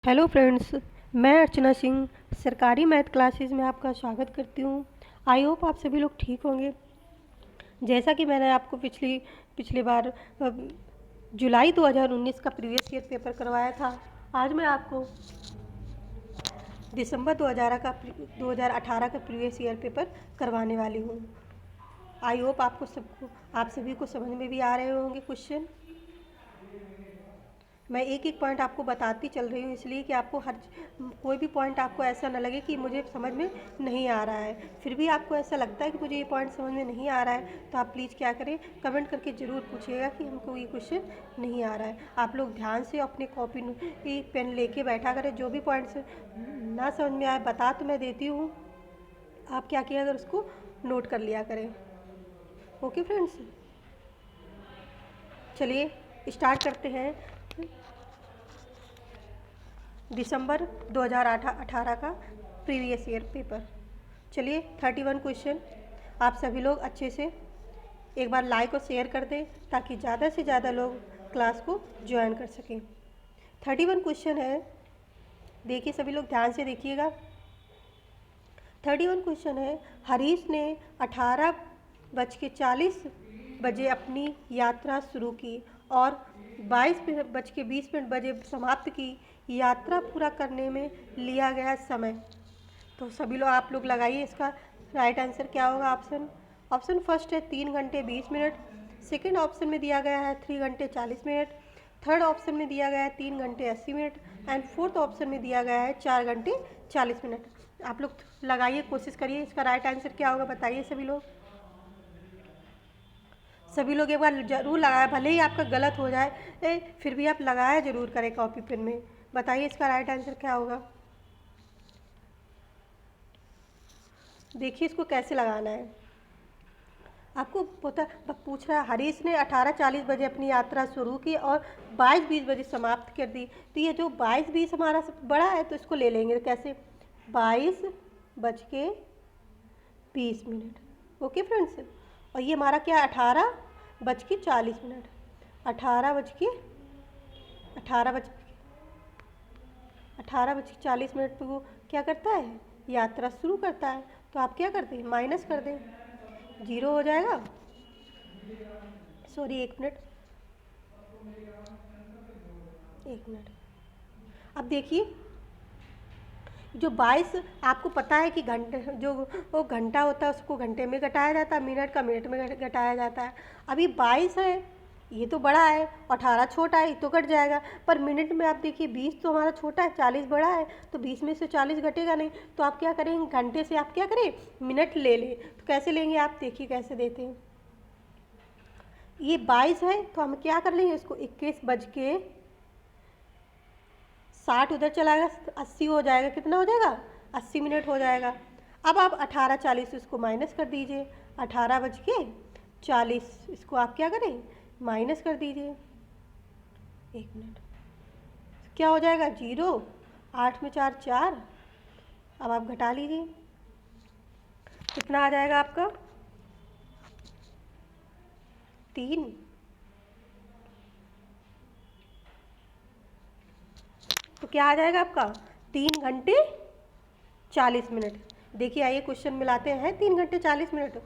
Hello friends, मैं अर्चना सिंह सरकारी math classes में आपका स्वागत करती हूँ। आई होप आप सभी लोग ठीक होंगे। जैसा कि मैंने आपको पिछली बार जुलाई 2019 का प्रीवियस ईयर पेपर करवाया था, आज मैं आपको दिसंबर 2018 का प्रीवियस ईयर पेपर करवाने वाली हूँ। आई होप आप सभी को समझ में भी आ रहे होंगे क्वेश्चन। मैं एक एक पॉइंट आपको बताती चल रही हूँ, इसलिए कि आपको कोई भी पॉइंट आपको ऐसा ना लगे कि मुझे समझ में नहीं आ रहा है। फिर भी आपको ऐसा लगता है कि मुझे ये पॉइंट समझ में नहीं आ रहा है, तो आप प्लीज़ क्या करें, कमेंट करके ज़रूर पूछिएगा कि हमको ये क्वेश्चन नहीं आ रहा है। आप लोग ध्यान से अपनी कॉपी पेन लेके बैठा करें। जो भी पॉइंट्स ना समझ में आए बता तो मैं देती हूँ, आप क्या किया अगर उसको नोट कर लिया करें। ओके फ्रेंड्स, चलिए स्टार्ट करते हैं दिसंबर 2018 का प्रीवियस ईयर पेपर। चलिए 31 क्वेश्चन। आप सभी लोग अच्छे से एक बार लाइक और शेयर कर दें ताकि ज़्यादा से ज़्यादा लोग क्लास को ज्वाइन कर सकें। 31 क्वेश्चन है, देखिए सभी लोग ध्यान से देखिएगा। 31 क्वेश्चन है, हरीश ने 18:40 बजे अपनी यात्रा शुरू की और 22:20 बजे समाप्त की। यात्रा पूरा करने में लिया गया समय। तो सभी लोग आप लोग लगाइए, इसका राइट आंसर क्या होगा। ऑप्शन फर्स्ट है 3 घंटे 20 मिनट। सेकेंड ऑप्शन में दिया गया है 3 घंटे 40 मिनट। थर्ड ऑप्शन में दिया गया है 3 घंटे 80 मिनट एंड फोर्थ ऑप्शन में दिया गया है 4 घंटे 40 मिनट। आप लोग लगाइए, कोशिश करिए, इसका राइट आंसर क्या होगा बताइए सभी लोग एक बार ज़रूर लगाए, भले ही आपका गलत हो जाए फिर भी आप लगाया ज़रूर करें कॉपी पेन में। बताइए इसका राइट आंसर क्या होगा। देखिए इसको कैसे लगाना है। आपको पूछ रहा है, हरीश ने 18:40 बजे अपनी यात्रा शुरू की और 22:20 बजे समाप्त कर दी। तो ये जो 22:20 हमारा सब बड़ा है, तो इसको ले लेंगे कैसे, 22:20। ओके फ्रेंड्स, और ये हमारा क्या है 18:40। 18:40 पे वो क्या करता है, यात्रा शुरू करता है। तो आप क्या करते हैं, माइनस कर दें, 0 हो जाएगा। सॉरी, एक मिनट। अब देखिए, जो 22 आपको पता है कि घंटे, जो वो घंटा होता है उसको घंटे में घटाया जाता है, मिनट का मिनट में घटाया जाता है। अभी 22 है, ये तो बड़ा है, 18 छोटा है, ये तो कट जाएगा। पर मिनट में आप देखिए 20 तो हमारा छोटा है, 40 बड़ा है, तो 20 में से 40 घटेगा नहीं। तो आप क्या करेंगे, घंटे से आप क्या करें, मिनट ले लें। तो कैसे लेंगे, आप देखिए कैसे देते हैं। ये 22 है, तो हम क्या कर लेंगे, इसको 21:60 उधर चला गया, 80 हो जाएगा। कितना हो जाएगा, 80 मिनट हो जाएगा। अब आप 18:40 इसको माइनस कर दीजिए, 18:40 इसको आप क्या करें, माइनस कर दीजिए। एक मिनट, क्या हो जाएगा, 0, 8 में 4 4। अब आप घटा लीजिए, कितना आ जाएगा आपका, 3। तो क्या आ जाएगा आपका, 3 घंटे 40 मिनट। देखिए आइए क्वेश्चन मिलाते हैं, 3 घंटे 40 मिनट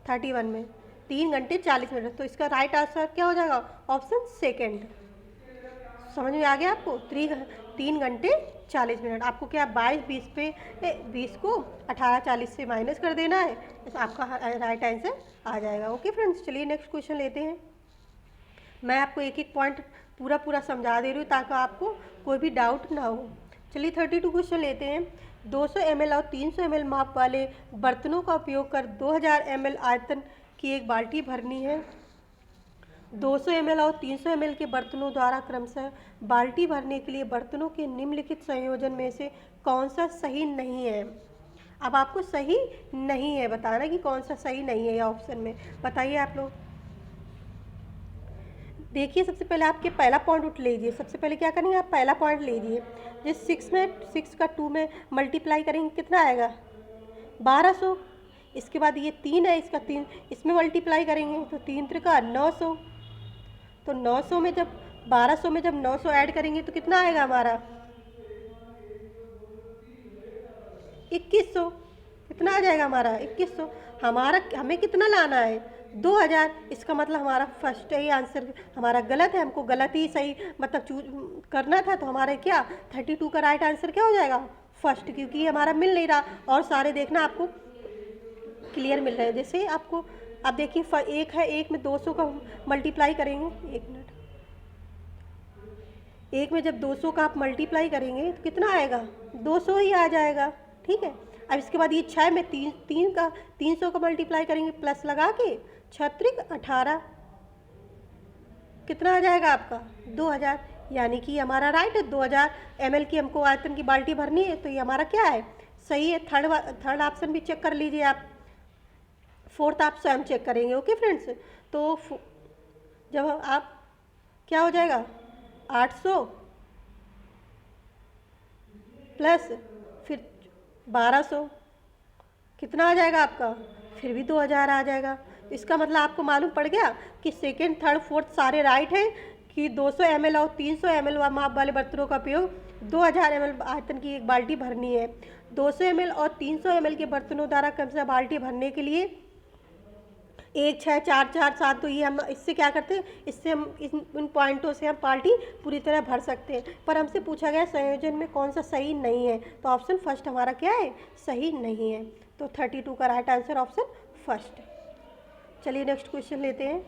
31 में, 3 घंटे 40 मिनट। तो इसका राइट आंसर क्या हो जाएगा, ऑप्शन सेकेंड। समझ में आ गया आपको, 3 घंटे 40 मिनट। आपको क्या 22:20 को 18:40 से माइनस कर देना है, तो आपका राइट आंसर आ जाएगा। ओके फ्रेंड्स, चलिए नेक्स्ट क्वेश्चन लेते हैं। मैं आपको एक एक पॉइंट पूरा समझा दे रही हूँ ताकि आपको कोई भी डाउट ना हो। चलिए 32 क्वेश्चन लेते हैं। 200 ml और 300 ml माप वाले बर्तनों का उपयोग कर 2000 ml आयतन की एक बाल्टी भरनी है। 200 ml और 300 ml के बर्तनों द्वारा क्रमशः बाल्टी भरने के लिए बर्तनों के निम्नलिखित संयोजन में से कौन सा सही नहीं है। अब आपको सही नहीं है बताना कि कौन सा सही नहीं है या ऑप्शन में, बताइए आप लोग। देखिए सबसे पहले आपके पहला पॉइंट उठ लीजिए। सबसे पहले क्या करेंगे, आप पहला पॉइंट लीजिए। जिस 6 का 2 में मल्टीप्लाई करेंगे कितना आएगा, 1200। इसके बाद ये 3 है, इसका 3 इसमें मल्टीप्लाई करेंगे तो 3 त्रिका 900। तो 900 में जब 1200 में जब 900 ऐड करेंगे तो कितना आएगा हमारा, 2100। कितना आ जाएगा हमारा 2100। हमें कितना लाना है 2000। इसका मतलब हमारा फर्स्ट ही आंसर हमारा गलत है, हमको गलत ही सही मतलब चूज करना था। तो हमारे क्या 32 का राइट आंसर क्या हो जाएगा फर्स्ट, क्योंकि ये हमारा मिल नहीं रहा और सारे देखना आपको क्लियर मिल रहे हैं। जैसे आपको आप देखिए एक है, एक में 200 का मल्टीप्लाई करेंगे, एक मिनट, एक में जब 200 का आप मल्टीप्लाई करेंगे तो कितना आएगा 200 ही आ जाएगा। ठीक है, अब इसके बाद ये 6 में 300 का मल्टीप्लाई करेंगे प्लस लगा के 6 18, कितना आ जाएगा आपका 2000। यानी कि हमारा राइट है। 2000 ml की हमको आयतन की बाल्टी भरनी है, तो ये हमारा क्या है सही है। थर्ड ऑप्शन भी चेक कर लीजिए आप, फोर्थ आप स्वयं चेक करेंगे। ओके फ्रेंड्स, तो जब आप क्या हो जाएगा 800 प्लस फिर 1200, कितना आ जाएगा आपका फिर भी 2000 आ जाएगा। इसका मतलब आपको मालूम पड़ गया कि सेकेंड थर्ड फोर्थ सारे राइट हैं कि 200 ml और 300 ml माप वाले बर्तनों का उपयोग 2000 ml आयतन की एक बाल्टी भरनी है। 200 ml और 300 ml के बर्तनों द्वारा कम से बाल्टी भरने के लिए 1 6 4 4 7, तो ये हम इससे क्या करते हैं, इससे हम इन पॉइंटों से हम बाल्टी पूरी तरह भर सकते हैं। पर हमसे पूछा गया संयोजन में कौन सा सही नहीं है, तो ऑप्शन फर्स्ट हमारा क्या है सही नहीं है। तो 32 का राइट आंसर ऑप्शन फर्स्ट। चलिए नेक्स्ट क्वेश्चन लेते हैं।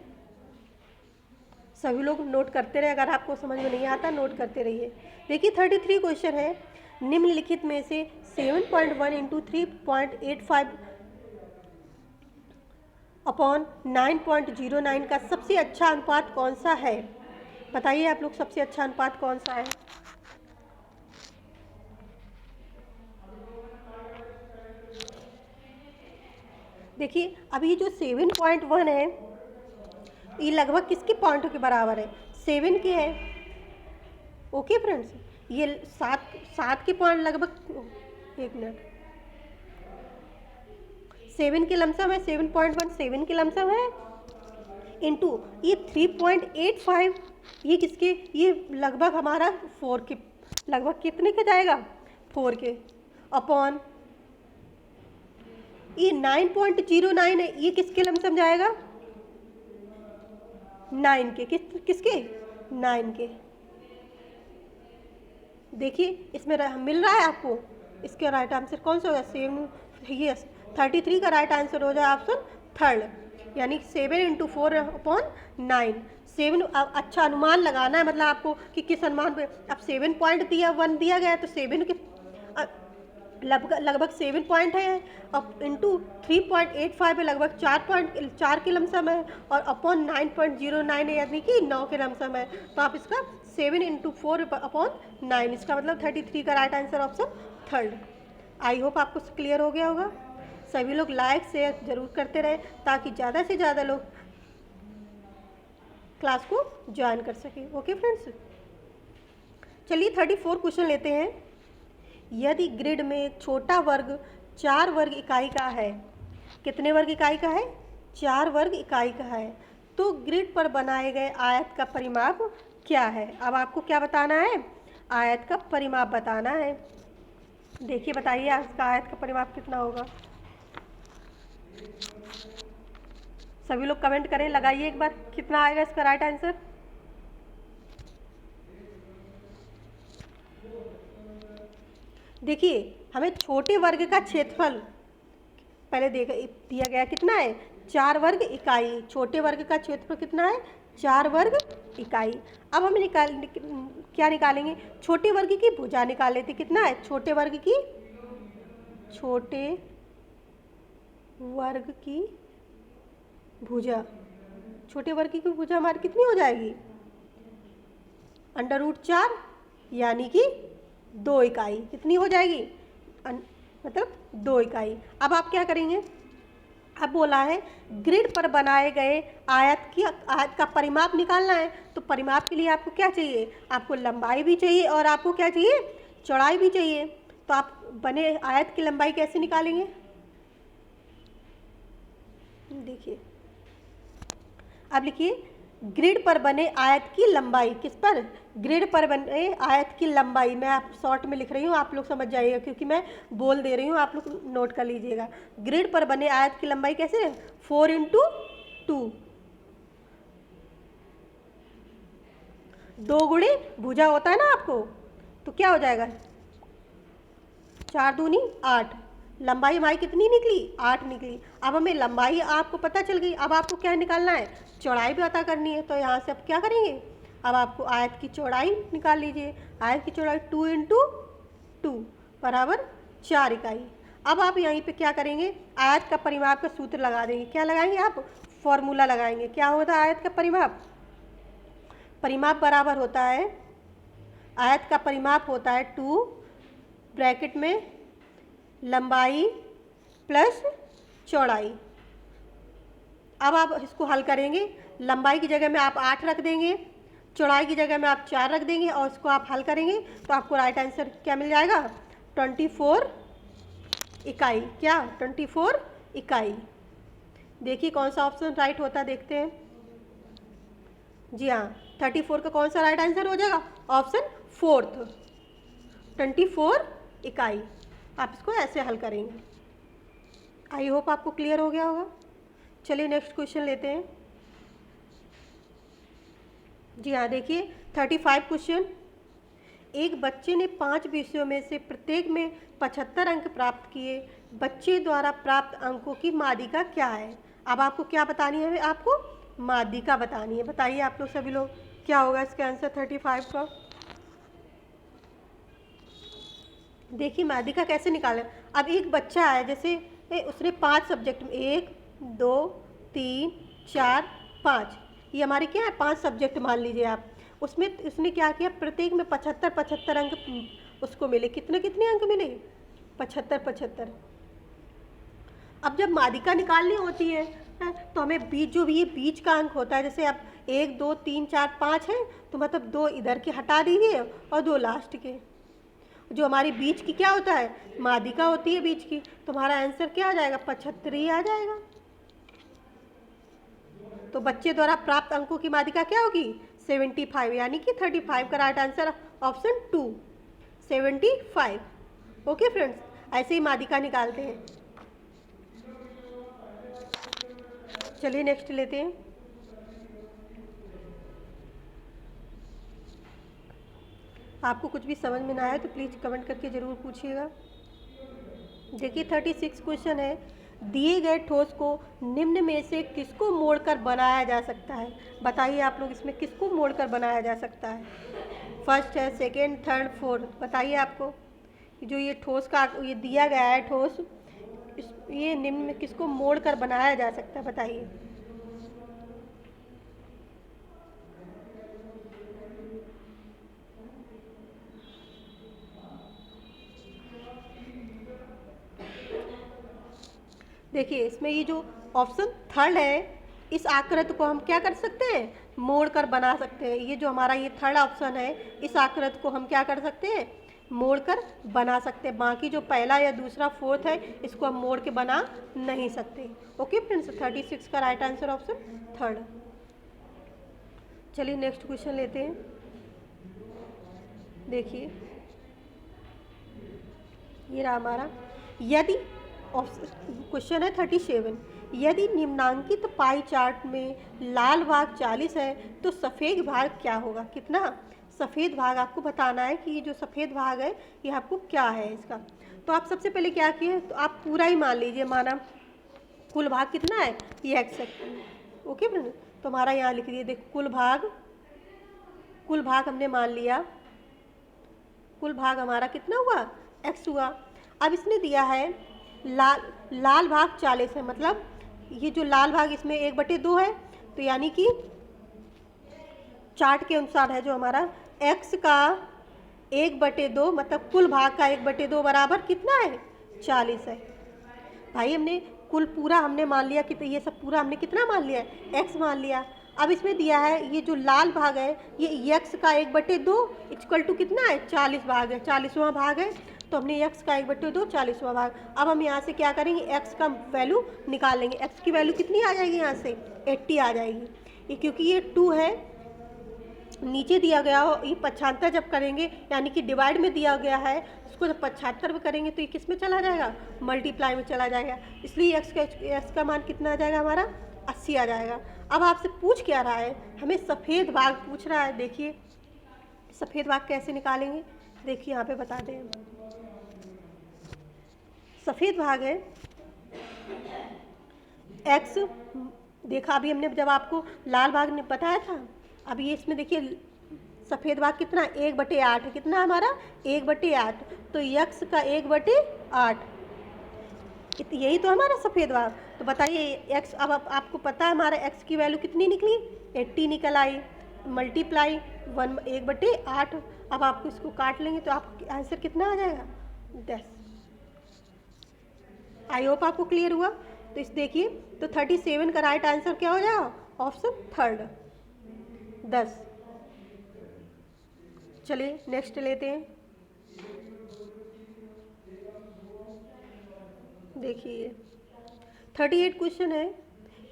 सभी लोग नोट करते रहे, अगर आपको समझ में नहीं आता नोट करते रहिए। देखिए 33 क्वेश्चन है, निम्नलिखित में से 7.1 इंटू 3.85 अपॉन 9.09 का सबसे अच्छा अनुपात कौन सा है। बताइए आप लोग सबसे अच्छा अनुपात कौन सा है। देखिए अभी जो 7.1 है ये लगभग किसके पॉइंट के बराबर है 7 के है। ओके फ्रेंड्स, ये 7 के पॉइंट लगभग, एक मिनट, 7 के लमसम है, 7.1 7 के लमसम है इंटू ये 3.85, ये किसके, ये लगभग हमारा 4 के, लगभग कितने के जाएगा 4 के, अपॉन ये 9.09 है, ये किसके लमसम जाएगा 9 के, किसके 9 के। देखिए इसमें मिल रहा है आपको, इसका राइट आंसर कौन सा होगा सेम, ये 33 का राइट आंसर हो जाए ऑप्शन थर्ड, यानी 7 इंटू 4 अपॉन 9। 7 अच्छा अनुमान लगाना है, मतलब आपको कि किस अनुमान पे, अब 7 पॉइंट दिया 1 दिया गया है तो 7 के लगभग 7 पॉइंट है, अब इंटू 3.85 पे लगभग 4 के लमसम है, और अपॉन 9.09 है यानी कि 9 के लमसम है। तो आप इसका 7 इंटू 4 अपॉन 9, इसका मतलब 33 का right answer option third. I hope आपको क्लियर हो गया होगा। सभी लोग लाइक शेयर जरूर करते रहे ताकि ज़्यादा से ज़्यादा लोग क्लास को ज्वाइन कर सके। ओके फ्रेंड्स, चलिए 34 क्वेश्चन लेते हैं। यदि ग्रिड में एक छोटा वर्ग 4 वर्ग इकाई का है, कितने वर्ग इकाई का है 4 वर्ग इकाई का है, तो ग्रिड पर बनाए गए आयत का परिमाप क्या है। अब आपको क्या बताना है, आयत का परिमाप बताना है। देखिए बताइए इसका आयत का परिमाप कितना होगा। सभी लोग कमेंट करें, लगाइए एक बार कितना आएगा इसका राइट आंसर। देखिए हमें छोटे वर्ग का क्षेत्रफल पहले दिया गया कितना है 4 वर्ग इकाई, छोटे वर्ग का क्षेत्रफल कितना है 4 वर्ग इकाई। अब हम क्या निकालेंगे, छोटे वर्ग की भुजा निकाल लेते, कितना है छोटे वर्ग की भुजा, छोटे वर्ग की भुजा हमारी कितनी हो जाएगी √4, यानी कि 2 इकाई, कितनी हो जाएगी मतलब 2 इकाई। अब आप क्या करेंगे, अब बोला है ग्रिड पर बनाए गए आयत का परिमाप निकालना है, तो परिमाप के लिए आपको क्या चाहिए, आपको लंबाई भी चाहिए और आपको क्या चाहिए चौड़ाई भी चाहिए। तो आप बने आयत की लंबाई कैसे निकालेंगे, देखिए अब लिखिए ग्रिड पर बने आयत की लंबाई, किस पर? ग्रिड पर बने आयत की लंबाई। मैं आप शॉर्ट में लिख रही हूँ, आप लोग समझ जाइएगा क्योंकि मैं बोल दे रही हूँ, आप लोग नोट कर लीजिएगा। ग्रिड पर बने आयत की लंबाई कैसे है? 4×2। 2 गुणे भुजा होता है ना आपको, तो क्या हो जाएगा? 4 दूनी 8। लंबाई हमारी कितनी निकली? 8 निकली। अब हमें लंबाई आपको पता चल गई, अब आपको क्या निकालना है? चौड़ाई भी पता करनी है। तो यहाँ से अब क्या करेंगे? अब आपको आयत की चौड़ाई निकाल लीजिए। आयत की चौड़ाई 2×2 बराबर 4 इकाई। अब आप यहीं पे क्या करेंगे? आयत का परिमाप का सूत्र लगा देंगे। क्या लगाएंगे आप? फॉर्मूला लगाएंगे। क्या होता है आयत का परिमाप? परिमाप बराबर होता है, आयत का परिमाप होता है 2 ब्रैकेट में लंबाई प्लस चौड़ाई। अब आप इसको हल करेंगे। लंबाई की जगह में आप 8 रख देंगे, चौड़ाई की जगह में आप 4 रख देंगे और इसको आप हल करेंगे तो आपको राइट आंसर क्या मिल जाएगा? 24 इकाई। क्या? 24 इकाई। देखिए कौन सा ऑप्शन राइट होता है, देखते हैं। जी हाँ, 34 का कौन सा राइट आंसर हो जाएगा? ऑप्शन 4, 24 इकाई। आप इसको ऐसे हल करेंगे। आई होप आपको क्लियर हो गया होगा। चलिए नेक्स्ट क्वेश्चन लेते हैं। जी हाँ, देखिए 35 क्वेश्चन। एक बच्चे ने 5 विषयों में से प्रत्येक में 75 अंक प्राप्त किए। बच्चे द्वारा प्राप्त अंकों की माध्यिका क्या है? अब आपको क्या बतानी है? आपको माध्यिका बतानी है। बताइए आप लोग सभी लोग, क्या होगा इसका आंसर 35 का? देखिए माध्यिका कैसे निकालें। अब एक बच्चा है, जैसे उसने 5 सब्जेक्ट में 1 2 3 4 5, ये हमारे क्या है 5 सब्जेक्ट मान लीजिए आप। उसमें उसने क्या किया? प्रत्येक में 75 अंक उसको मिले। कितने कितने अंक मिले? 75। अब जब माध्यिका निकालनी होती है तो हमें बीच, जो भी ये बीच का अंक होता है, जैसे आप 1 2 3 4 5 है तो मतलब 2 इधर के हटा दीजिए और 2 लास्ट के। जो हमारी बीच की क्या होता है? माध्यिका होती है बीच की। तो हमारा आंसर क्या आ जाएगा? 75 ही आ जाएगा। तो बच्चे द्वारा प्राप्त अंकों की माध्यिका क्या होगी? 75, यानी कि 35 का right answer option 2, 75। Okay friends, ऐसे ही माध्यिका निकालते हैं। चलिए नेक्स्ट लेते हैं। आपको कुछ भी समझ में ना आए तो प्लीज़ कमेंट करके ज़रूर पूछिएगा। देखिए 36 क्वेश्चन है। दिए गए ठोस को निम्न में से किसको मोड़कर बनाया जा सकता है? बताइए आप लोग, इसमें किसको मोड़कर बनाया जा सकता है? फर्स्ट है, सेकेंड, थर्ड, फोर्थ। बताइए आपको जो ये ठोस का ये दिया गया है ठोस, ये निम्न में किसको मोड़कर बनाया जा सकता है? बताइए। देखिए इसमें ये जो ऑप्शन थर्ड है, इस आकृति को हम क्या कर सकते हैं? मोड़ कर बना सकते हैं। ये जो हमारा ये थर्ड ऑप्शन है, इस आकृति को हम क्या कर सकते हैं? मोड़ कर बना सकते हैं। बाकी जो पहला या दूसरा फोर्थ है, इसको हम मोड़ के बना नहीं सकते। ओके फ्रेंड्स, 36 का राइट आंसर ऑप्शन थर्ड। चलिए नेक्स्ट क्वेश्चन लेते हैं। देखिए ये रहा हमारा। यदि क्वेश्चन है 37, यदि निम्नांकित पाई चार्ट में लाल भाग 40 है तो सफ़ेद भाग क्या होगा? कितना? सफ़ेद भाग आपको बताना है कि ये जो सफ़ेद भाग है ये आपको क्या है इसका। तो आप सबसे पहले क्या किए? तो आप पूरा ही मान लीजिए, माना कुल भाग कितना है? ये x है। ओके फ्रेंड, तो हमारा यहाँ लिख दिए। देखो कुल भाग हमने मान लिया। कुल भाग हमारा कितना हुआ? x हुआ। अब इसने दिया है लाल भाग 40 है, मतलब ये जो लाल भाग इसमें 1/2 है, तो यानी कि चार्ट के अनुसार है जो हमारा x का 1/2, मतलब कुल भाग का 1/2 बराबर कितना है? 40 है। भाई हमने कुल पूरा हमने मान लिया कि, तो ये सब पूरा हमने कितना मान लिया? x मान लिया। अब इसमें दिया है ये जो लाल भाग है ये x का 1/2 इक्वल टू कितना है? 40 भाग है, 40वां भाग है। तो हमने x का 1/2 40वां भाग। अब हम यहाँ से क्या करेंगे? x का वैल्यू निकाल लेंगे। x की वैल्यू कितनी आ जाएगी? यहाँ से 80 आ जाएगी। ये क्योंकि ये 2 है, नीचे दिया गया हो, ये 75 जब करेंगे यानी कि डिवाइड में दिया गया है, इसको जब 75 में करेंगे तो ये किस में चला जाएगा, मल्टीप्लाई में चला जाएगा। इसलिए एक्स का मान कितना आ जाएगा हमारा, 80 आ जाएगा। अब आपसे पूछ क्या रहा है, हमें सफ़ेद भाग पूछ रहा है। देखिए सफ़ेद भाग कैसे निकालेंगे, देखिए यहाँ पे बता दें। सफ़ेद भाग है एक्स, देखा अभी हमने जब आपको लाल भाग ने बताया था। अब ये इसमें देखिए सफ़ेद भाग कितना, 1/8 है, कितना हमारा 1/8, तो यक्स का 1/8, यही तो हमारा सफ़ेद भाग। तो बताइए एक्स, अब आपको पता है हमारा एक्स की वैल्यू कितनी निकली, 80 निकल आई, मल्टीप्लाई 1/8। अब आपको इसको काट लेंगे तो आपका आंसर कितना आ जाएगा, 10। आई होप आपको क्लियर हुआ। तो इस देखिए तो 37 का राइट आंसर क्या हो जाएगा, ऑप्शन थर्ड, 10। चलिए नेक्स्ट लेते हैं। देखिए 38 क्वेश्चन है,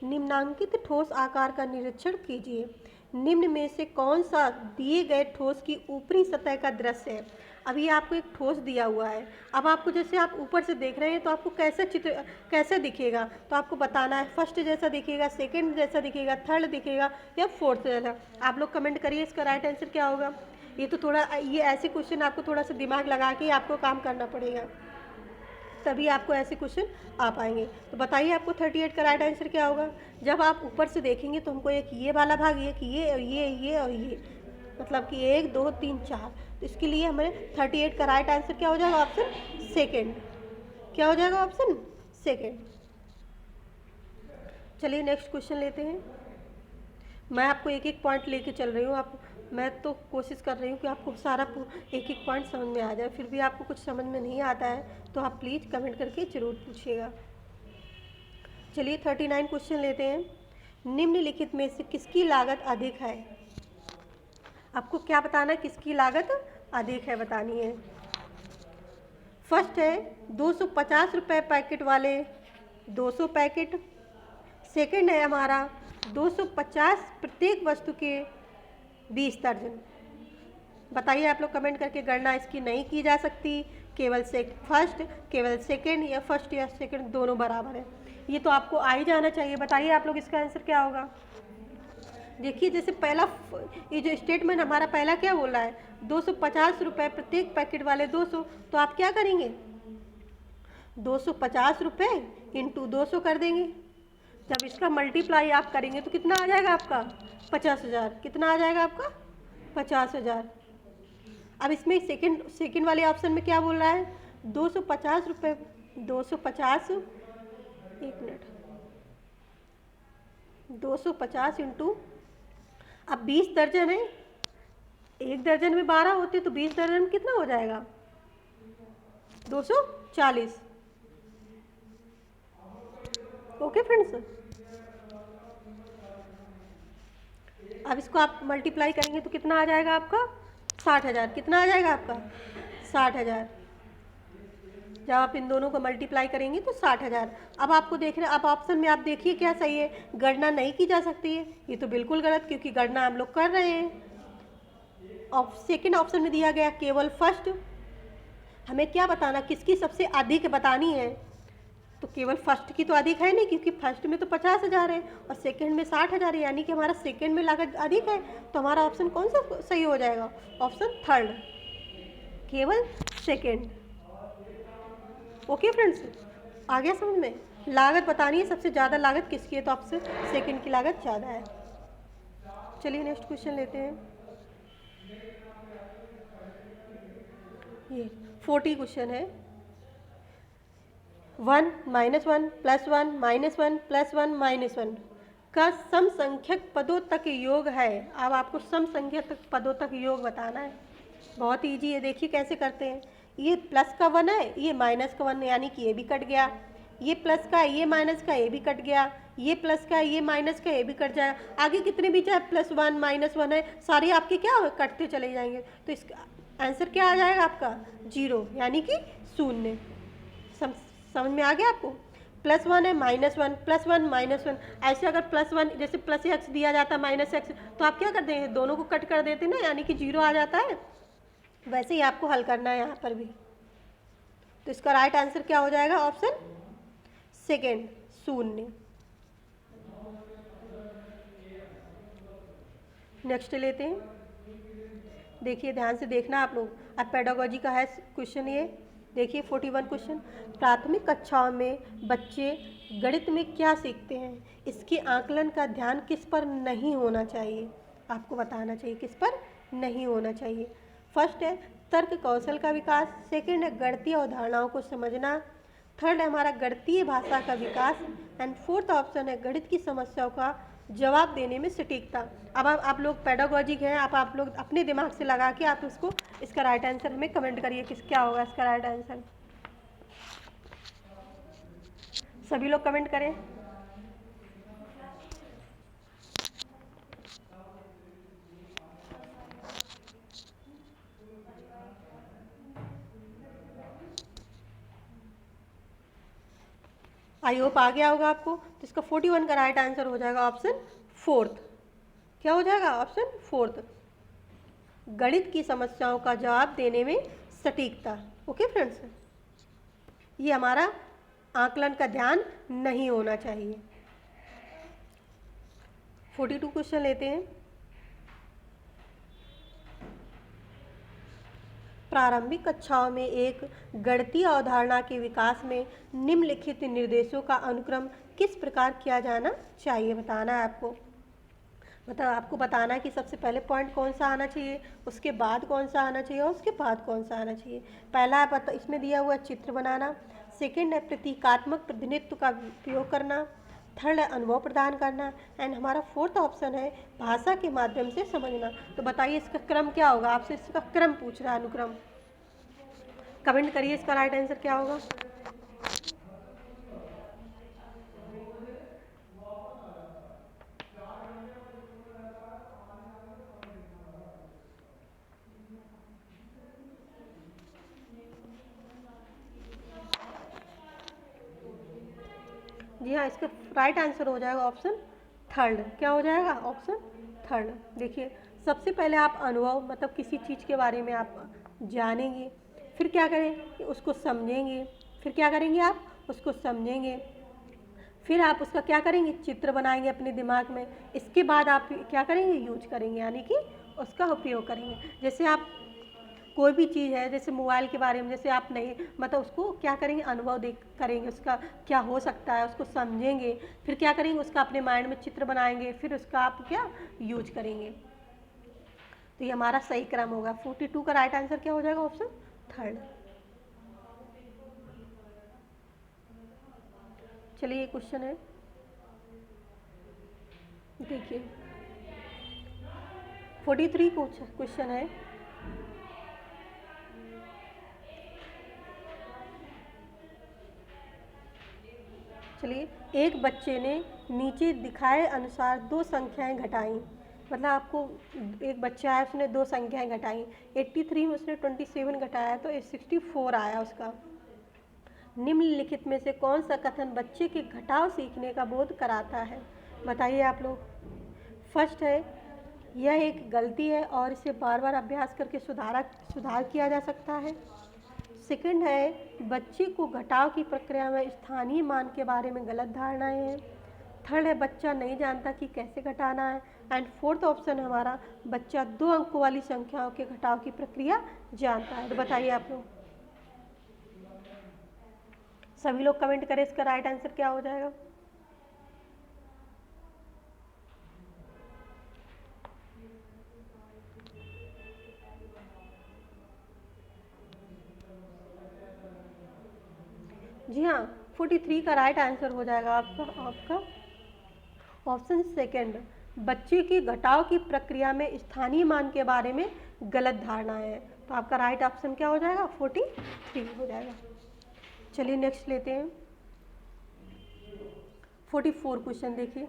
निम्नांकित ठोस आकार का निरीक्षण कीजिए, निम्न में से कौन सा दिए गए ठोस की ऊपरी सतह का दृश्य है। अभी आपको एक ठोस दिया हुआ है, अब आपको जैसे आप ऊपर से देख रहे हैं तो आपको कैसे दिखेगा, तो आपको बताना है फर्स्ट जैसा दिखेगा, सेकंड जैसा दिखेगा, थर्ड दिखेगा या फोर्थ जैसा। आप लोग कमेंट करिए इसका राइट आंसर क्या होगा। ये तो थोड़ा, ये ऐसे क्वेश्चन आपको थोड़ा सा दिमाग लगा के आपको काम करना पड़ेगा, तभी आपको ऐसे क्वेश्चन आ पाएंगे। तो बताइए आपको 38 का राइट आंसर क्या होगा। जब आप ऊपर से देखेंगे तो हमको एक ये वाला भाग, एक ये और ये और ये, मतलब कि 1 2 3 4, तो इसके लिए हमें 38 का राइट आंसर क्या हो जाएगा, ऑप्शन सेकेंड। क्या हो जाएगा, ऑप्शन सेकेंड। चलिए नेक्स्ट क्वेश्चन लेते हैं। मैं आपको एक एक पॉइंट लेके चल रही हूँ, मैं तो कोशिश कर रही हूँ कि आपको सारा एक एक पॉइंट समझ में आ जाए। फिर भी आपको कुछ समझ में नहीं आता है तो आप प्लीज़ कमेंट करके ज़रूर पूछिएगा। चलिए 39 क्वेश्चन लेते हैं। निम्नलिखित में से किसकी लागत अधिक है। आपको क्या बताना है, किसकी लागत अधिक है बतानी है। फर्स्ट है 250 रुपये पैकेट वाले 200 पैकेट। सेकंड है हमारा 250 प्रत्येक वस्तु के 20 दर्जन। बताइए आप लोग कमेंट करके, गणना इसकी नहीं की जा सकती, केवल फर्स्ट, केवल सेकंड या फर्स्ट या सेकंड दोनों बराबर है। ये तो आपको आ ही जाना चाहिए। बताइए आप लोग इसका आंसर क्या होगा। देखिए जैसे पहला, ये जो स्टेटमेंट हमारा पहला क्या बोला है, 250 रुपये प्रत्येक पैकेट वाले 200, तो आप क्या करेंगे 250 रुपये इंटू 200 कर देंगे। जब इसका मल्टीप्लाई आप करेंगे तो कितना आ जाएगा आपका 50,000। कितना आ जाएगा आपका 50,000। अब इसमें सेकंड वाले ऑप्शन में क्या बोल रहा है, 250 रुपये, 250, एक मिनट, 250 इंटू, अब 20 दर्जन है, एक दर्जन में 12 होते तो 20 दर्जन में कितना हो जाएगा 240। ओके फ्रेंड्स, अब इसको आप मल्टीप्लाई करेंगे तो कितना आ जाएगा आपका 60,000। कितना आ जाएगा आपका 60,000। जब आप इन दोनों को मल्टीप्लाई करेंगे तो 60,000। अब आपको देखना, अब ऑप्शन में आप देखिए क्या सही है, गणना नहीं की जा सकती है, ये तो बिल्कुल गलत, क्योंकि गणना हम लोग कर रहे हैं। सेकंड ऑप्शन में दिया गया केवल फर्स्ट, हमें क्या बताना, किसकी सबसे अधिक बतानी है, तो केवल फर्स्ट की तो अधिक है नहीं, क्योंकि फर्स्ट में तो 50,000 है और सेकंड में 60,000 है, यानी कि हमारा सेकंड में लागत अधिक है। तो हमारा ऑप्शन कौन सा सही हो जाएगा, ऑप्शन थर्ड, केवल सेकंड। ओके फ्रेंड्स, आ गया समझ में। लागत बतानी है, सबसे ज़्यादा लागत किसकी है, तो आपसे सेकंड की लागत ज़्यादा है। चलिए नेक्स्ट क्वेश्चन लेते हैं। ये 40 क्वेश्चन है। 1 -1 +1 -1 +1 -1 का सम संख्यक पदों तक योग है। अब आपको सम संख्यक पदों तक योग बताना है। बहुत ईजी है, देखिए कैसे करते हैं। ये प्लस का 1 है, ये माइनस का 1 है, यानी कि ये भी कट गया। ये प्लस का, ये माइनस का, ये भी कट गया। ये प्लस का, ये माइनस का, ये भी कट जाएगा। आगे कितने भी चाहे +1 -1 है, सारे आपके क्या कटते चले जाएंगे। तो इसका आंसर क्या आ जाएगा आपका 0, यानी कि 0। समझ में आ गया आपको। +1 है -1, +1 -1, ऐसे अगर +1 जैसे +x दिया जाता है -x, तो आप क्या करते हैं, दोनों को कट कर देते ना, यानी कि 0 आ जाता है। वैसे ही आपको हल करना है यहाँ पर भी। तो इसका राइट आंसर क्या हो जाएगा, ऑप्शन सेकेंड, 0। नेक्स्ट लेते हैं, देखिए ध्यान से देखना आप लोग, अब पेडागोजी का है क्वेश्चन ये। देखिए 41 क्वेश्चन, प्राथमिक कक्षाओं में बच्चे गणित में क्या सीखते हैं, इसके आकलन का ध्यान किस पर नहीं होना चाहिए, आपको बताना चाहिए किस पर नहीं होना चाहिए। फर्स्ट है तर्क कौशल का विकास, सेकंड है गणितीय अवधारणाओं को समझना, थर्ड है हमारा गणितीय भाषा का विकास, एंड फोर्थ ऑप्शन है गणित की समस्याओं का जवाब देने में सटीकता। अब आप लोग पेडागोजिक हैं, आप लोग अपने दिमाग से लगा के आप उसको इसका राइट आंसर हमें कमेंट करिए किस क्या होगा इसका राइट आंसर। सभी लोग कमेंट करें। आई होप आ गया होगा आपको। तो इसका 41 का राइट आंसर हो जाएगा ऑप्शन फोर्थ। क्या हो जाएगा, ऑप्शन फोर्थ, गणित की समस्याओं का जवाब देने में सटीकता। ओके फ्रेंड्स, ये हमारा आकलन का ध्यान नहीं होना चाहिए। 42 क्वेश्चन लेते हैं। प्रारंभिक कक्षाओं में एक गणितीय अवधारणा के विकास में निम्नलिखित निर्देशों का अनुक्रम किस प्रकार किया जाना चाहिए, बताना है आपको। मतलब आपको बताना है कि सबसे पहले पॉइंट कौन सा आना चाहिए, उसके बाद कौन सा आना चाहिए और उसके बाद कौन सा आना चाहिए। पहला है इसमें दिया हुआ चित्र बनाना, सेकंड है प्रतीकात्मक प्रतिनिधित्व का उपयोग करना, थर्ड है अनुभव प्रदान करना, एंड हमारा फोर्थ ऑप्शन है भाषा के माध्यम से समझना। तो बताइए इसका क्रम क्या होगा, आपसे इसका क्रम पूछ रहा है, अनुक्रम। कमेंट करिए इसका राइट आंसर क्या होगा। जी हाँ, इसका राइट आंसर हो जाएगा ऑप्शन थर्ड। क्या हो जाएगा, ऑप्शन थर्ड। देखिए सबसे पहले आप अनुभव, मतलब किसी चीज़ के बारे में आप जानेंगे, फिर क्या करें, उसको समझेंगे, फिर क्या करेंगे, आप उसको समझेंगे, फिर आप उसका क्या करेंगे, चित्र बनाएंगे अपने दिमाग में, इसके बाद आप क्या करेंगे, यूज करेंगे, यानी कि उसका उपयोग करेंगे। जैसे आप कोई भी चीज़ है, जैसे मोबाइल के बारे में, जैसे आप नहीं, मतलब उसको क्या करेंगे, अनुभव देख करेंगे, उसका क्या हो सकता है उसको समझेंगे, फिर क्या करेंगे, उसका अपने माइंड में चित्र बनाएंगे, फिर उसका आप क्या यूज करेंगे। तो ये हमारा सही क्रम होगा। 42 का राइट आंसर क्या हो जाएगा, ऑप्शन थर्ड। चलिए ये क्वेश्चन है, देखिए 43 क्वेश्चन है। चलिए, एक बच्चे ने नीचे दिखाए अनुसार दो संख्याएं घटाई। मतलब आपको एक बच्चा है, उसने दो संख्याएं घटाई, 83 में उसने 27 घटाया तो 64 आया उसका। निम्नलिखित में से कौन सा कथन बच्चे के घटाव सीखने का बोध कराता है, बताइए आप लोग। फर्स्ट है यह एक गलती है और इसे बार बार अभ्यास करके सुधार किया जा सकता है। सेकंड है बच्चे को घटाव की प्रक्रिया में स्थानीय मान के बारे में गलत धारणाएं हैं। थर्ड है बच्चा नहीं जानता कि कैसे घटाना है। एंड फोर्थ ऑप्शन हमारा बच्चा 2 अंकों वाली संख्याओं के घटाव की प्रक्रिया जानता है। तो बताइए आप लोग, सभी लोग कमेंट करें इसका राइट आंसर क्या हो जाएगा। जी हाँ, 43 का राइट आंसर हो जाएगा आपका ऑप्शन सेकंड, बच्चे के घटाव की प्रक्रिया में स्थानीय मान के बारे में गलत धारणाएं हैं। तो आपका राइट ऑप्शन क्या हो जाएगा, 43 हो जाएगा। चलिए नेक्स्ट लेते हैं 44 क्वेश्चन। देखिए,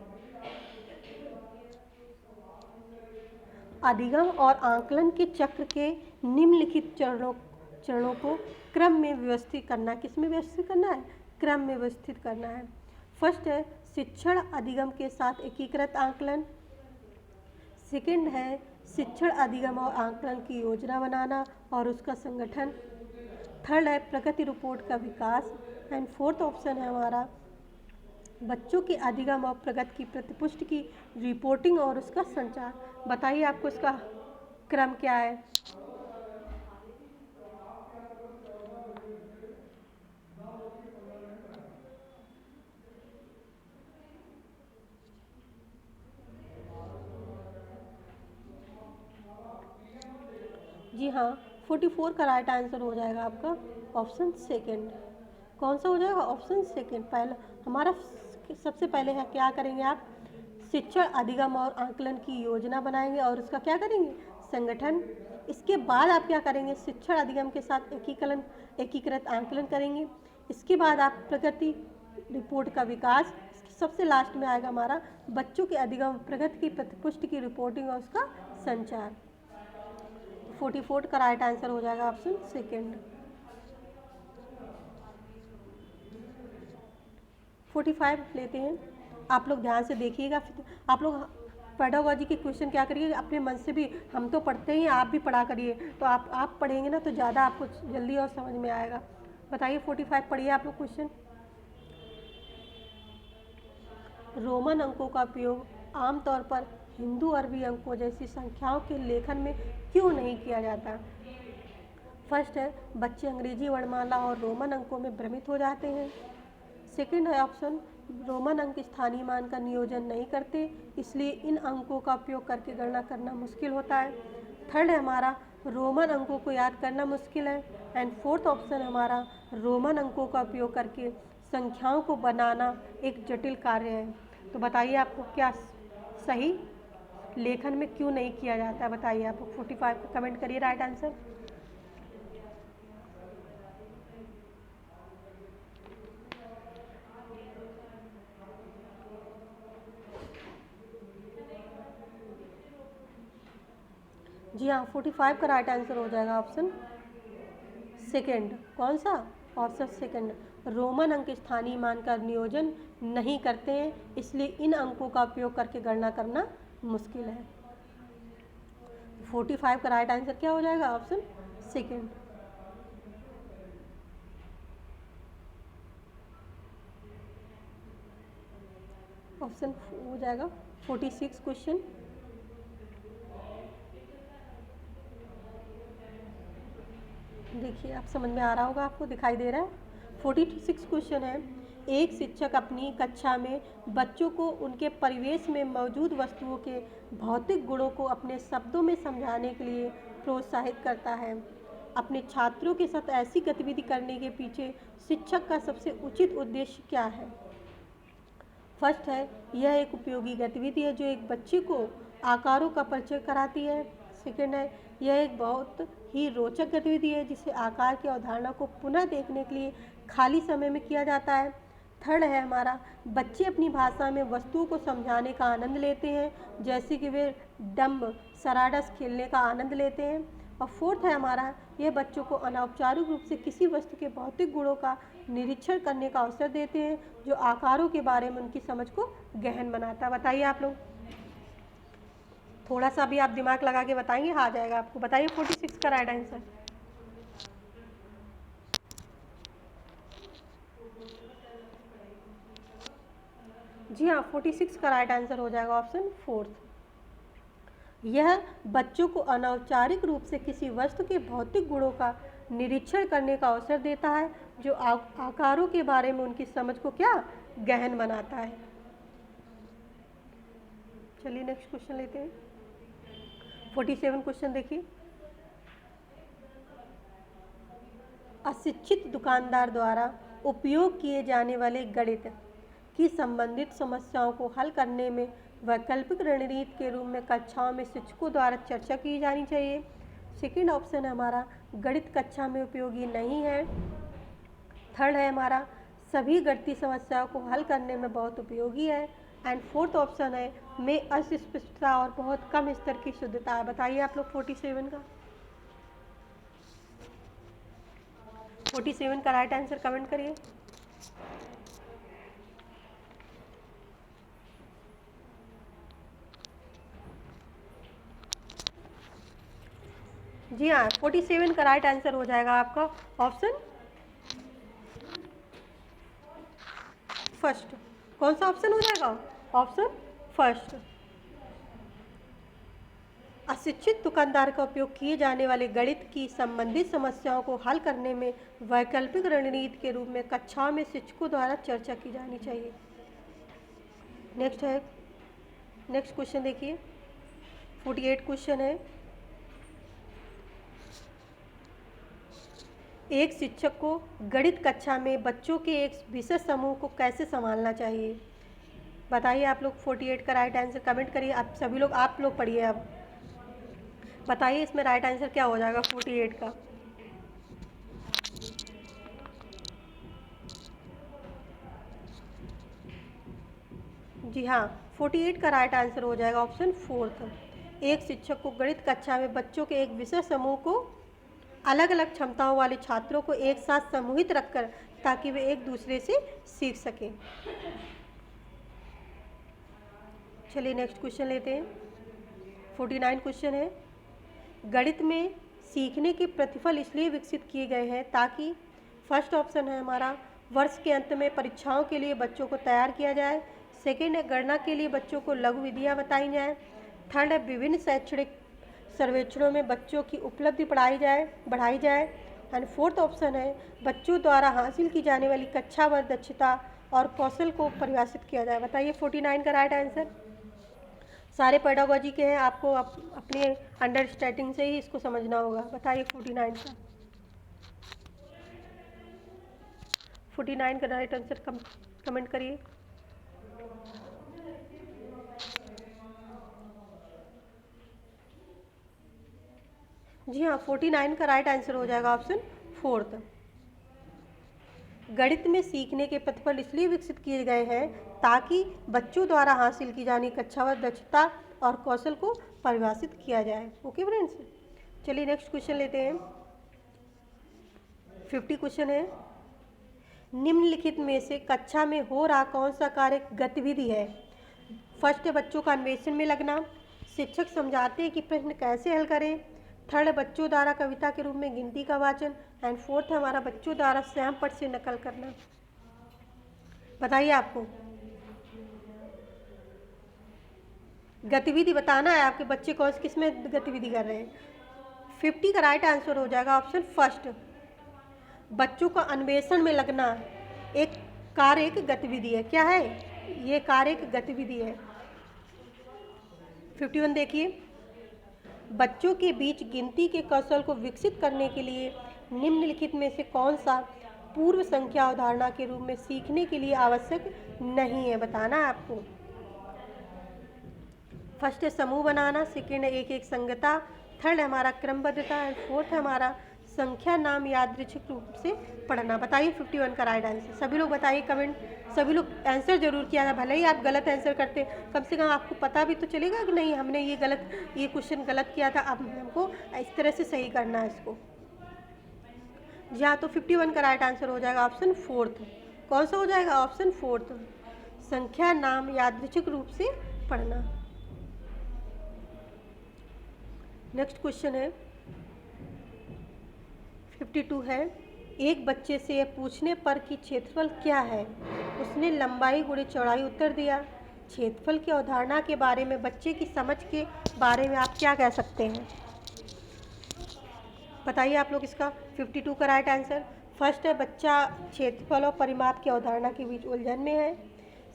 अधिगम और आकलन के चक्र के निम्नलिखित चरणों को क्रम में व्यवस्थित करना, किस में व्यवस्थित करना है, क्रम में व्यवस्थित करना है। फर्स्ट है शिक्षण अधिगम के साथ एकीकृत आकलन। सेकंड है शिक्षण अधिगम और आकलन की योजना बनाना और उसका संगठन। थर्ड है प्रगति रिपोर्ट का विकास। एंड फोर्थ ऑप्शन है हमारा बच्चों के अधिगम और प्रगति की प्रतिपुष्टि की रिपोर्टिंग और उसका संचार। बताइए आपको इसका क्रम क्या है। जी हाँ, 44 का राइट आंसर हो जाएगा आपका ऑप्शन सेकंड। कौन सा हो जाएगा? Option second. पहला हमारा सबसे पहले है क्या करेंगे आप? शिक्षण अधिगम और आकलन की योजना बनाएंगे और उसका क्या करेंगे? संगठन। इसके बाद आप क्या करेंगे? शिक्षण अधिगम के साथ एकीकृत आकलन करेंगे। इसके बाद आप प्रगति रिपोर्ट का विकास। सबसे लास्ट में आएगा हमारा बच्चों के अधिगम प्रगति की प्रतिपुष्टि की रिपोर्टिंग और उसका संचार। 44 का राइट आंसर हो जाएगा ऑप्शन सेकेंड। 45 लेते हैं। आप लोग ध्यान से देखिएगा। आप लोग पेडागोजी के क्वेश्चन क्या करिए अपने मन से भी, हम तो पढ़ते ही, आप भी पढ़ा करिए। तो आप पढ़ेंगे ना तो ज़्यादा आपको जल्दी और समझ में आएगा। बताइए 45 पढ़िए आप लोग क्वेश्चन। रोमन अंकों का उपयोग आमतौर पर हिंदू अरबी अंकों जैसी संख्याओं के लेखन में क्यों नहीं किया जाता? फर्स्ट है बच्चे अंग्रेजी वर्णमाला और रोमन अंकों में भ्रमित हो जाते हैं। सेकंड है ऑप्शन रोमन अंक स्थानीय मान का नियोजन नहीं करते, इसलिए इन अंकों का उपयोग करके गणना करना मुश्किल होता है। थर्ड है हमारा रोमन अंकों को याद करना मुश्किल है। एंड फोर्थ ऑप्शन हमारा रोमन अंकों का उपयोग करके संख्याओं को बनाना एक जटिल कार्य है। तो बताइए आपको क्या सही लेखन में क्यों नहीं किया जाता है? बताइए आप 45 को कमेंट करिए राइट आंसर। जी हाँ, 45 का राइट आंसर हो जाएगा ऑप्शन सेकंड। कौन सा? Option second. रोमन अंक स्थानीय मान का नियोजन नहीं करते हैं, इसलिए इन अंकों का उपयोग करके गणना करना मुश्किल है। 45 का राइट आंसर क्या हो जाएगा? Option second. ऑप्शन हो जाएगा 46 क्वेश्चन। देखिए आप समझ में आ रहा होगा, आपको दिखाई दे रहा है। 46 क्वेश्चन है। एक शिक्षक अपनी कक्षा में बच्चों को उनके परिवेश में मौजूद वस्तुओं के भौतिक गुणों को अपने शब्दों में समझाने के लिए प्रोत्साहित करता है। अपने छात्रों के साथ ऐसी गतिविधि करने के पीछे शिक्षक का सबसे उचित उद्देश्य क्या है? फर्स्ट है यह एक उपयोगी गतिविधि है जो एक बच्चे को आकारों का परिचय कराती है। सेकंड है यह एक बहुत ही रोचक गतिविधि है जिसे आकार की अवधारणा को पुनः देखने के लिए खाली समय में किया जाता है। थर्ड है हमारा बच्चे अपनी भाषा में वस्तुओं को समझाने का आनंद लेते हैं, जैसे कि वे डम्ब सराडस खेलने का आनंद लेते हैं। और फोर्थ है हमारा यह बच्चों को अनौपचारिक रूप से किसी वस्तु के भौतिक गुणों का निरीक्षण करने का अवसर देते हैं जो आकारों के बारे में उनकी समझ को गहन बनाता है। बताइए आप लोग, थोड़ा सा भी आप दिमाग लगा के बताएंगे, आ जाएगा आपको। बताइए 46 का राइट आंसर। जी हाँ, 46 का राइट आंसर हो जाएगा ऑप्शन फोर्थ। यह बच्चों को अनौपचारिक रूप से किसी वस्तु के भौतिक गुणों का निरीक्षण करने का अवसर देता है जो आकारों के बारे में उनकी समझ को क्या गहन बनाता है। चलिए नेक्स्ट क्वेश्चन लेते हैं। 47 क्वेश्चन देखिए। अशिक्षित दुकानदार द्वारा उपयोग किए जाने वाले गणित की संबंधित समस्याओं को हल करने में वैकल्पिक रणनीति के रूप में कक्षाओं में शिक्षकों द्वारा चर्चा की जानी चाहिए। सेकंड ऑप्शन है हमारा गणित कक्षा में उपयोगी नहीं है। थर्ड है हमारा सभी गणितीय समस्याओं को हल करने में बहुत उपयोगी है। एंड फोर्थ ऑप्शन है में अस्पष्टता और बहुत कम स्तर की शुद्धता है। बताइए आप लोग 47 का। 47 का राइट आंसर कमेंट करिए। जी हाँ, 47 का राइट आंसर हो जाएगा आपका ऑप्शन फर्स्ट। कौन सा ऑप्शन हो जाएगा? Option first. अशिक्षित दुकानदार का उपयोग किए जाने वाले गणित की संबंधित समस्याओं को हल करने में वैकल्पिक रणनीति के रूप में कक्षाओं में शिक्षकों द्वारा चर्चा की जानी चाहिए। नेक्स्ट क्वेश्चन देखिए, 48 क्वेश्चन है। एक शिक्षक को गणित कक्षा में बच्चों के एक विशेष समूह को कैसे संभालना चाहिए? बताइए आप लोग। 48 का राइट आंसर कमेंट करिए। आप सभी लोग, आप लोग पढ़िए। अब बताइए इसमें राइट आंसर क्या हो जाएगा 48 का? जी हाँ, 48 का राइट आंसर हो जाएगा ऑप्शन फोर्थ। एक शिक्षक को गणित कक्षा में बच्चों के एक विशेष समूह को अलग अलग क्षमताओं वाले छात्रों को एक साथ समूहित रखकर, ताकि वे एक दूसरे से सीख सकें। चलिए नेक्स्ट क्वेश्चन लेते हैं। 49 क्वेश्चन है। गणित में सीखने के प्रतिफल इसलिए विकसित किए गए हैं ताकि, फर्स्ट ऑप्शन है हमारा, वर्ष के अंत में परीक्षाओं के लिए बच्चों को तैयार किया जाए। सेकेंड है, गणना के लिए बच्चों को लघु विधियाँ बताई जाएँ। थर्ड है, विभिन्न शैक्षणिक सर्वेक्षणों में बच्चों की उपलब्धि बढ़ाई जाए। एंड फोर्थ ऑप्शन है, बच्चों द्वारा हासिल की जाने वाली कक्षावर दक्षता और कौशल को परिभाषित किया जाए। बताइए 49 का राइट आंसर। सारे पेडागोजी के हैं, आपको अपने अंडरस्टैंडिंग से ही इसको समझना होगा। बताइए 49 का। 49 का राइट आंसर कमेंट करिए। जी हाँ, 49 का राइट आंसर हो जाएगा ऑप्शन फोर्थ। गणित में सीखने के प्रतिफल इसलिए विकसित किए गए हैं ताकि बच्चों द्वारा हासिल की जानी कक्षावर दक्षता और कौशल को परिभाषित किया जाए। ओके फ्रेंड्स, चलिए नेक्स्ट क्वेश्चन लेते हैं। 50 क्वेश्चन है। निम्नलिखित में से कक्षा में हो रहा कौन सा कार्य गतिविधि है? फर्स्ट है, बच्चों का अन्वेषण में लगना। शिक्षक समझाते हैं कि प्रश्न कैसे हल करें। थर्ड, बच्चों द्वारा कविता के रूप में गिनती का वाचन। एंड फोर्थ है हमारा, बच्चों द्वारा स्वयं पट से नकल करना। बताइए आपको गतिविधि बताना है, आपके बच्चे कौन किस में गतिविधि कर रहे हैं। 50 का राइट आंसर हो जाएगा ऑप्शन फर्स्ट। बच्चों का अन्वेषण में लगना एक कार्य, एक गतिविधि है। क्या है ये? कार्य, एक गतिविधि है। 51 देखिए, बच्चों के बीच गिनती के कौशल को विकसित करने के लिए निम्नलिखित में से कौन सा पूर्व संख्या अवधारणा के रूप में सीखने के लिए आवश्यक नहीं है? बताना है आपको। फर्स्ट है समूह बनाना, सेकेंड है एक एक संगता, थर्ड है हमारा क्रमबद्धता, एंड फोर्थ है हमारा संख्या नाम यादृच्छिक रूप से पढ़ना। बताइए 51 का राइट आंसर। सभी लोग बताइए कमेंट, सभी लोग आंसर जरूर किया था। भले ही आप गलत आंसर करते, कम से कम आपको पता भी तो चलेगा कि नहीं हमने ये क्वेश्चन गलत किया था, अब हमको इस तरह से सही करना है इसको। जी हाँ, तो 51 का राइट आंसर हो जाएगा ऑप्शन फोर्थ। कौन सा हो जाएगा? ऑप्शन फोर्थ, संख्या नाम यादृच्छिक रूप से पढ़ना। नेक्स्ट क्वेश्चन है 52 है। एक बच्चे से यह पूछने पर कि क्षेत्रफल क्या है, उसने लंबाई गुणे चौड़ाई उत्तर दिया। क्षेत्रफल की अवधारणा के बारे में बच्चे की समझ के बारे में आप क्या कह सकते हैं? बताइए आप लोग इसका। 52 का राइट आंसर। फर्स्ट है, बच्चा क्षेत्रफल और परिमाप की अवधारणा के बीच उलझन में है।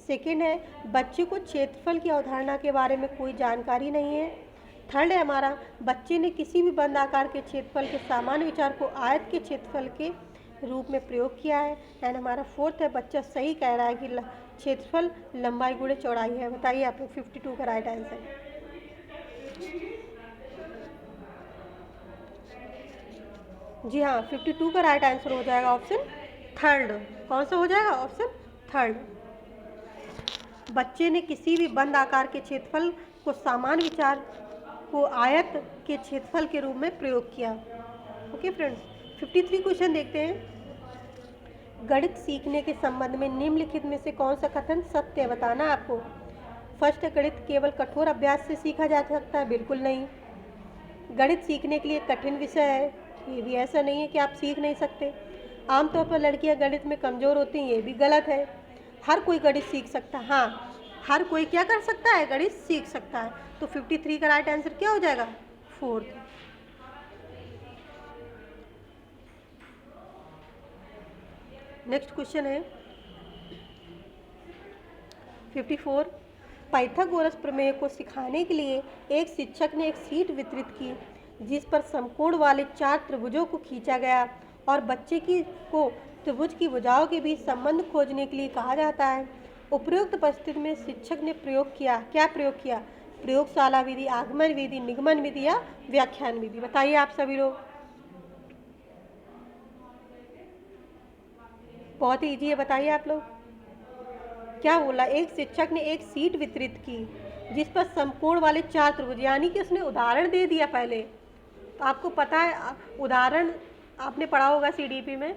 सेकेंड है, बच्चे को क्षेत्रफल की अवधारणा के बारे में कोई जानकारी नहीं है। थर्ड है हमारा, बच्चे ने किसी भी बंद आकार के क्षेत्रफल के सामान्य विचार को आयत के क्षेत्रफल के रूप में प्रयोग किया है। एंड हमारा फोर्थ है, बच्चा सही कह रहा है कि क्षेत्रफल लंबाई गुणे चौड़ाई है। बताइए आप लोग 52 का राइट आंसर। जी हाँ, 52 का राइट आंसर हो जाएगा ऑप्शन थर्ड। कौन सा हो जाएगा? Option third. बच्चे ने किसी भी बंद आकार के क्षेत्रफल को सामान्य विचार को आयत के क्षेत्रफल के रूप में प्रयोग किया। ओके फ्रेंड्स, 53 क्वेश्चन देखते हैं। गणित सीखने के संबंध में निम्नलिखित में से कौन सा कथन सत्य है? बताना आपको। फर्स्ट है, गणित केवल कठोर अभ्यास से सीखा जा सकता है। बिल्कुल नहीं। गणित सीखने के लिए कठिन विषय है, ये भी ऐसा नहीं है कि आप सीख नहीं सकते। आमतौर पर लड़कियां गणित में कमज़ोर होती हैं, ये भी गलत है। हर कोई गणित सीख सकता है। हाँ, हर कोई क्या कर सकता है, गणित सीख सकता है। तो 53 का राइट आंसर क्या हो जाएगा, 4th। नेक्स्ट क्वेश्चन है 54। पाइथागोरस प्रमेय को सिखाने के लिए एक शिक्षक ने एक शीट वितरित की जिस पर समकोण वाले 4 त्रिभुजों को खींचा गया और बच्चे को त्रिभुज की भुजाओं के बीच संबंध खोजने के लिए कहा जाता है। उपरोक्त परिस्थिति में शिक्षक ने प्रयोग किया, क्या प्रयोग किया, प्रयोगशाला विधि, आगमन विधि, निगमन विधि या व्याख्यान विधि। बताइए आप सभी लोग। बहुत ही ईजी है, बताइए आप लोग। क्या बोला, एक शिक्षक ने एक शीट वितरित की जिस पर समकोण वाले 4 त्रिभुज, यानी कि उसने उदाहरण दे दिया पहले। तो आपको पता है उदाहरण आपने पढ़ा होगा सीडीपी में,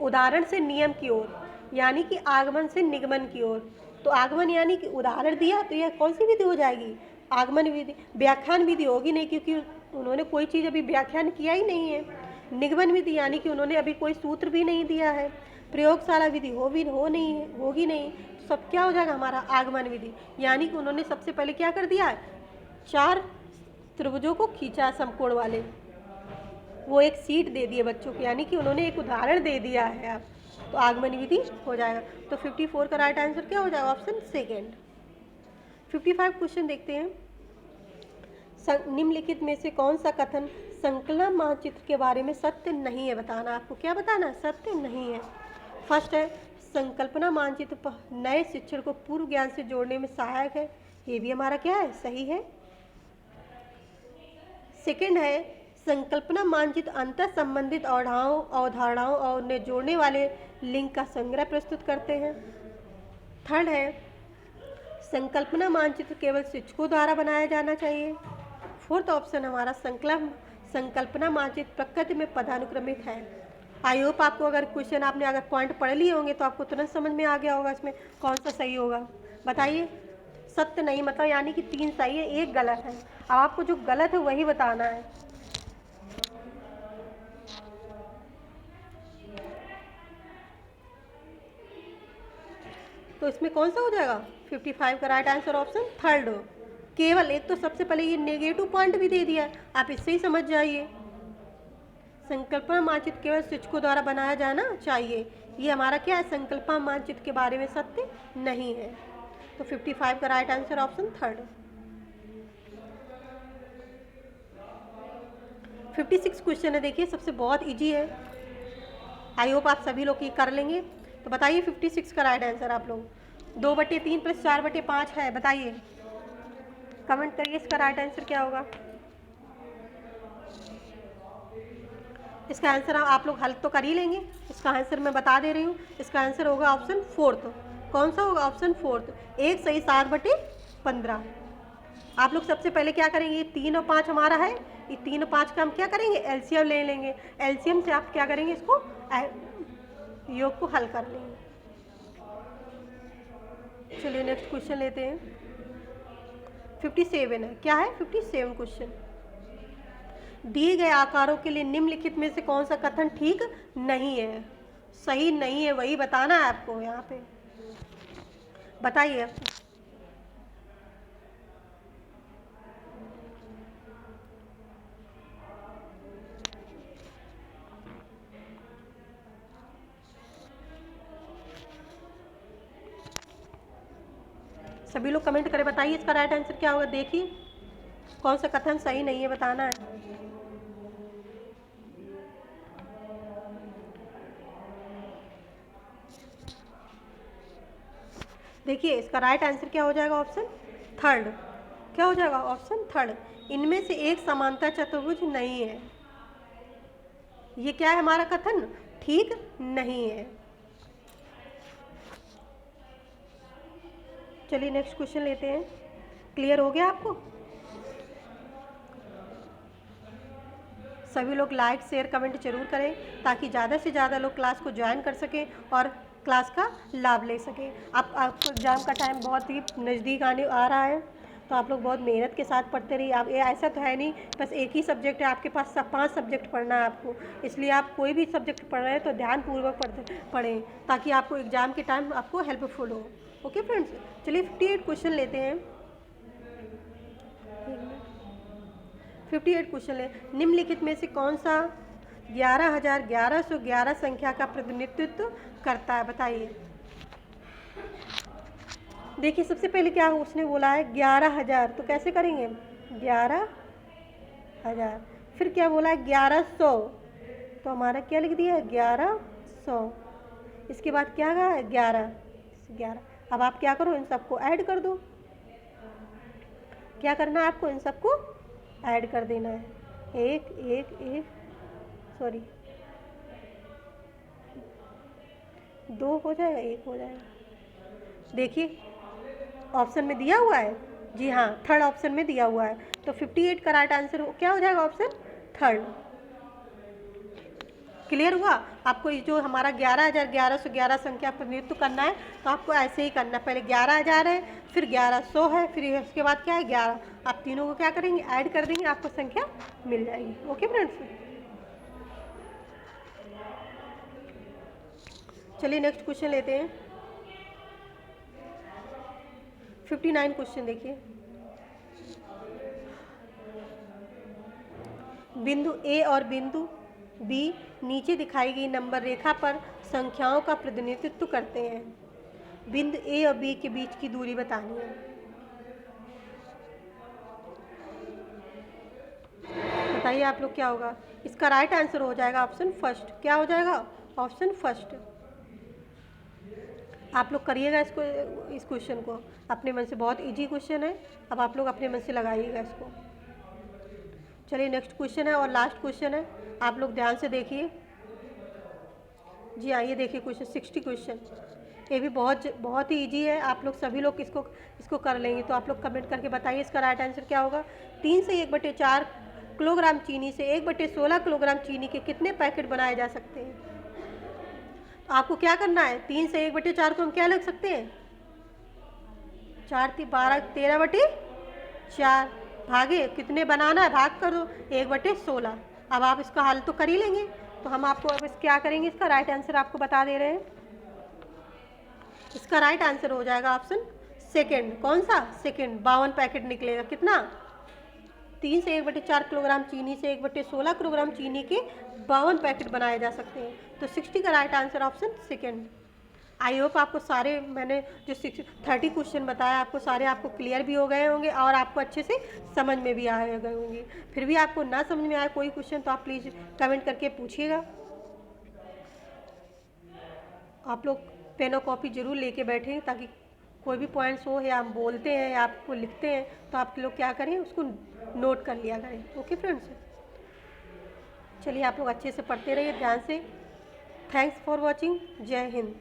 उदाहरण से नियम की ओर, यानी कि आगमन से निगमन की ओर। तो आगमन यानी कि उदाहरण दिया, तो यह कौन सी विधि हो जाएगी, आगमन विधि। व्याख्यान विधि होगी नहीं, क्योंकि उन्होंने कोई चीज़ अभी व्याख्यान किया ही नहीं है। निगमन विधि यानी कि उन्होंने अभी कोई सूत्र भी नहीं दिया है। प्रयोगशाला विधि होगी नहीं, तो सब क्या हो जाएगा हमारा, आगमन विधि, यानी कि उन्होंने सबसे पहले क्या कर दिया, 4 त्रिभुजों को खींचा समकोण वाले, वो एक शीट दे दिए बच्चों को, यानी कि उन्होंने एक उदाहरण दे दिया है। आप तो आगमन विधि हो जाएगा। तो 54 का राइट आंसर क्या हो जाएगा, ऑप्शन सेकेंड। 55 क्वेश्चन देखते हैं। निम्नलिखित में से कौन सा कथन संकलन मानचित्र के बारे में सत्य नहीं है, बताना। आपको क्या बताना, सत्य नहीं है। फर्स्ट है, संकल्पना मानचित्र नए शिक्षण को पूर्व ज्ञान से जोड़ने में सहायक है, ये भी हमारा क्या है, सही है। सेकंड है, संकल्पना मानचित्र अंतर संबंधित अवधारणाओं और उन्हें जोड़ने वाले लिंक का संग्रह प्रस्तुत करते हैं। थर्ड है, संकल्पना मानचित्र केवल शिक्षकों द्वारा बनाया जाना चाहिए। फोर्थ ऑप्शन हमारा संकल्पना मानचित्र प्रकृति में पदानुक्रमित है। आई होप आपको अगर क्वेश्चन आपने अगर पॉइंट पढ़ लिए होंगे तो आपको तुरंत समझ में आ गया होगा इसमें कौन सा सही होगा। बताइए, सत्य नहीं मतलब यानी कि 3 सही है, 1 गलत है। अब आपको जो गलत है वही बताना है। तो इसमें कौन सा हो जाएगा, 55 का राइट आंसर ऑप्शन थर्ड। केवल एक, तो सबसे पहले ये नेगेटिव पॉइंट भी दे दिया, आप इससे ही समझ जाइए। संकल्पना मानचित्र केवल शिक्षकों द्वारा बनाया जाना चाहिए, ये हमारा क्या है, संकल्पना मानचित्र के बारे में सत्य नहीं है। तो 55 का right answer option third. 56 question है, देखिए सबसे बहुत इजी है, आई होप आप सभी लोग ये कर लेंगे। तो बताइए 56 का राइट आंसर आप लोग, 2/3 + 4/5 है, बताइए, कमेंट करिए इसका राइट आंसर क्या होगा। इसका आंसर आप लोग हल तो कर ही लेंगे, इसका आंसर मैं बता दे रही हूँ, इसका आंसर होगा ऑप्शन फोर्थ। कौन सा होगा, ऑप्शन फोर्थ, 1 सही 7/15। आप लोग सबसे पहले क्या करेंगे, 3 और 5 हमारा है, ये 3 और 5 का हम क्या करेंगे, एलसीएम ले लेंगे। एलसीएम से आप क्या करेंगे, इसको योग को हल कर लेंगे। चलिए नेक्स्ट क्वेश्चन लेते हैं। 57 है, क्या है 57 क्वेश्चन। दिए गए आकारों के लिए निम्नलिखित में से कौन सा कथन ठीक नहीं है, सही नहीं है, वही बताना है आपको यहाँ पे। बताइए, सभी लोग कमेंट करें, बताइए इसका राइट आंसर क्या होगा। देखिए कौन सा कथन सही नहीं है, बताना है। देखिए इसका राइट आंसर क्या हो जाएगा, ऑप्शन थर्ड। क्या हो जाएगा, ऑप्शन थर्ड, इनमें से एक समांतर चतुर्भुज नहीं है। ये क्या है हमारा कथन, ठीक नहीं है। चलिए नेक्स्ट क्वेश्चन लेते हैं। क्लियर हो गया आपको। सभी लोग लाइक शेयर कमेंट जरूर करें ताकि ज़्यादा से ज़्यादा लोग क्लास को ज्वाइन कर सकें और क्लास का लाभ ले सकें। आपको एग्ज़ाम का टाइम बहुत ही नज़दीक आ रहा है, तो आप लोग बहुत मेहनत के साथ पढ़ते रहिए। आप ये ऐसा तो है नहीं बस एक ही सब्जेक्ट है आपके पास, सब 5 सब्जेक्ट पढ़ना है आपको, इसलिए आप कोई भी सब्जेक्ट पढ़ रहे हैं तो ध्यानपूर्वक पढ़ें ताकि आपको एग्ज़ाम के टाइम आपको हेल्पफुल हो। ओके फ्रेंड्स, चलिए 58 क्वेश्चन लेते हैं। 58 क्वेश्चन है। निम्नलिखित में से कौन सा 11,1111 संख्या का प्रतिनिधित्व करता है, बताइए। देखिए सबसे पहले क्या उसने बोला है 11,000, तो कैसे करेंगे 11,000। फिर क्या बोला है 1100, तो हमारा क्या लिख दिया है 1100। इसके बाद क्या कहा है 11। अब आप क्या करो इन सबको ऐड कर दो। क्या करना है आपको, इन सबको ऐड कर देना है। एक सॉरी 2 हो जाएगा, 1 हो जाएगा। देखिए ऑप्शन में दिया हुआ है, जी हाँ थर्ड ऑप्शन में दिया हुआ है। तो 58 का राइट आंसर क्या हो जाएगा, ऑप्शन थर्ड। क्लियर हुआ। आपको जो हमारा 11,1111 संख्या प्रतिनिधित्व करना है तो आपको ऐसे ही करना है। पहले 11,000 है, फिर 1100 है, फिर उसके बाद क्या है 11। आप तीनों को क्या करेंगे ऐड कर देंगे, आपको संख्या मिल जाएगी। ओके फ्रेंड्स, चलिए नेक्स्ट क्वेश्चन लेते हैं। 59 क्वेश्चन देखिए। बिंदु ए और बिंदु बी नीचे दिखाई गई नंबर रेखा पर संख्याओं का प्रतिनिधित्व करते हैं। बिंदु ए और बी के बीच की दूरी बतानी है। बताइए आप लोग क्या होगा। इसका राइट आंसर हो जाएगा ऑप्शन फर्स्ट। क्या हो जाएगा, ऑप्शन फर्स्ट। आप लोग करिएगा इसको, इस क्वेश्चन को अपने मन से, बहुत इजी क्वेश्चन है। अब आप लोग अपने मन से लगाइएगा इसको। चलिए नेक्स्ट क्वेश्चन है और लास्ट क्वेश्चन है, आप लोग ध्यान से देखिए। जी हाँ, ये देखिए क्वेश्चन 60 क्वेश्चन, ये भी बहुत ही इजी है। आप लोग सभी लोग इसको कर लेंगे। तो आप लोग कमेंट करके बताइए इसका राइट आंसर क्या होगा। 3 से 1/4 किलोग्राम चीनी से 1/16 किलोग्राम चीनी के कितने पैकेट बनाए जा सकते हैं। तो आपको क्या करना है, 3 से 1/4 को हम क्या लिख सकते हैं 4 × 12 13/4, भागे कितने बनाना है, भाग कर दो 1/16। अब आप इसका हल तो कर ही लेंगे। तो हम आपको अब क्या करेंगे, इसका राइट आंसर आपको बता दे रहे हैं। इसका राइट आंसर हो जाएगा ऑप्शन सेकंड। कौन सा, सेकंड। 52 पैकेट निकलेगा। कितना, 3 से 1/4 किलोग्राम चीनी से 1/16 किलोग्राम चीनी के 52 पैकेट बनाए जा सकते हैं। तो 60 का right answer option second. I hope आपको सारे मैंने जो 30 क्वेश्चन बताया आपको सारे आपको क्लियर भी हो गए होंगे और आपको अच्छे से समझ में भी आ गए होंगे। फिर भी आपको ना समझ में आए कोई क्वेश्चन तो आप प्लीज़ कमेंट करके पूछिएगा। आप लोग पेन और कॉपी ज़रूर लेके बैठें ताकि कोई भी पॉइंट्स हो या हम बोलते हैं या आपको लिखते हैं तो आप लोग क्या करें, उसको नोट कर लिया करें। ओके फ्रेंड्स, चलिए आप लोग अच्छे से पढ़ते रहिए ध्यान से। Thanks for watching. जय हिंद।